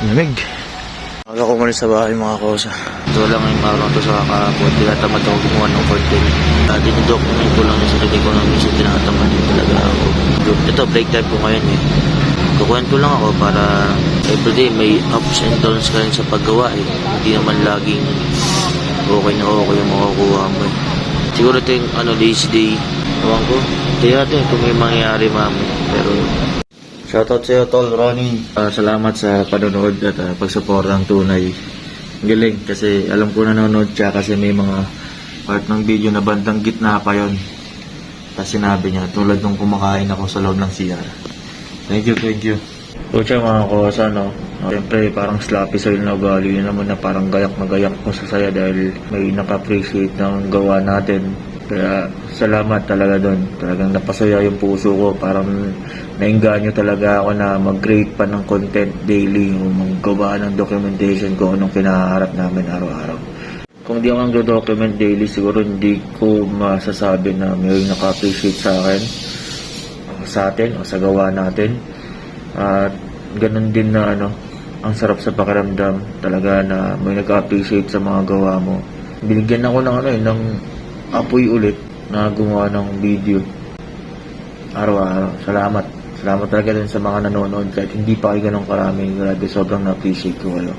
Lamig. Aga ko muna sa bahay mga kosa. So lang ngayong araw to sa kakapot. Tinatamad ako gumawa ng content. Dinidocument ko lang yung sarili ko na minsan tinatamad din talaga ako. Ito, break time ko ngayon eh. Kukwento lang ako para everyday may ups and downs ka rin sa paggawa eh. Hindi naman laging okay na okay yung makukuha mo eh. Siguro ito yung lazy day. Ewan ko. Tingnan natin kung may mangyayari mami. Pero shoutout sa'yo, Tol Ronnie. Salamat sa panonood at pagsuporta ng tunay. Galing kasi alam ko nanonood siya kasi may mga part ng video na bandang gitna pa yon. Tapos sinabi niya, tulad nung kumakain ako sa loob ng CR. Thank you. So siya mga kosa, no? Siyempre parang sloppy soil na ugali. Yun naman na parang gayak na gayak ko sa saya dahil may naka-appreciate ng gawa natin. Kaya salamat talaga doon. Talagang napasaya yung puso ko. Parang nainganyo talaga ako na mag-create pa ng content daily o maggawa ng documentation kung anong kinaharap namin araw-araw. Kung di ako nag-document daily, siguro hindi ko masasabi na may naka-appreciate sa akin, sa atin o sa gawa natin. At ganun din na ang sarap sa pakiramdam talaga na may nag-appreciate sa mga gawa mo. Binigyan ako ng apoy ulit na gumawa ng video araw-araw. Salamat talaga din sa mga nanonood kahit hindi pa kayo ganun karami. Grabe, sobrang na-appreciate ko kayo.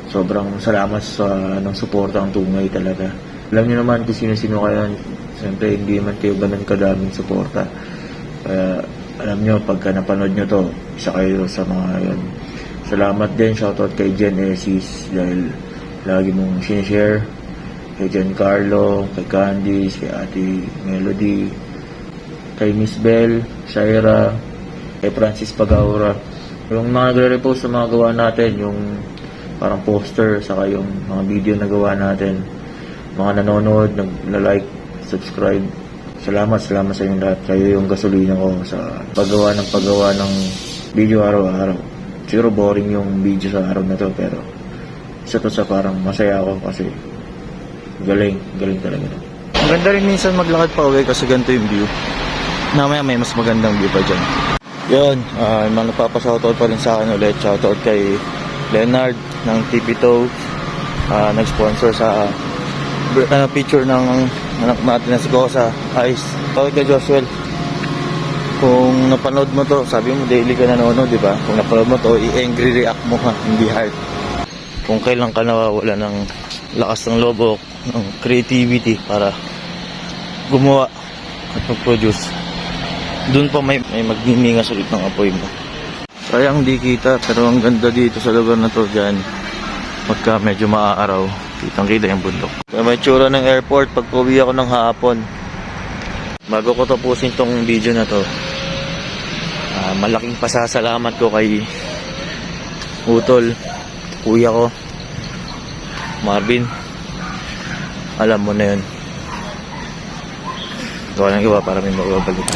Sobrang salamat sa suporta ang tungay talaga. Alam niyo naman kung sino-sino kayo. Siyempre hindi naman kayo ganun kadaming suporta. Kaya alam niyo pagka napanood niyo to, isa kayo sa mga yun. Salamat din, shoutout kay Jen Esis dahil lagi mong sinishare. Kay Giancarlo, kay Candice, kay Ate Melody, kay Miss Bell, Shaira, kay Francis Pagaura. Yung mga nagre-repost sa mga gawa natin, yung parang poster, saka yung mga video na gawa natin. Mga nanonood, nag-like, subscribe. Salamat sa inyong lahat. Kayo yung gasolina ko sa paggawa ng video araw-araw. Siguro boring yung video sa araw na to, pero isa to sa parang masaya ako kasi galing talaga. Ang ganda rin minsan maglakad pa uwi kasi ganito yung view. Namaya may mas magandang view pa dyan. Yun, mga nagpapa-shoutout pa rin sa akin ulit. Shoutout kay Leonard ng Tipito. Nag-sponsor sa picture ng anak natin na si Gosa Ice. Shoutout kay Joshua. Kung napanood mo to, sabi mo daily ka nanonood, di ba? Kung napanood mo to, i-angry react mo ha, hindi heart. Kung kailan ka nawawala ng lakas ng loob o ng creativity para gumawa at mag-produce, doon pa may magniningas ulit ng apoy mo. Sayang di kita, pero ang ganda dito sa lugar na to dyan. Pagka medyo maaaraw, kitang-kita yung bundok. Kaya may tsura ng airport pag pauwi ako ng hapon. Bago ko tapusin tong video na to, malaking pasasalamat ko kay Utol, kuya ko Marvin. Alam mo na yun. Gawa ng iba para may magbabalik.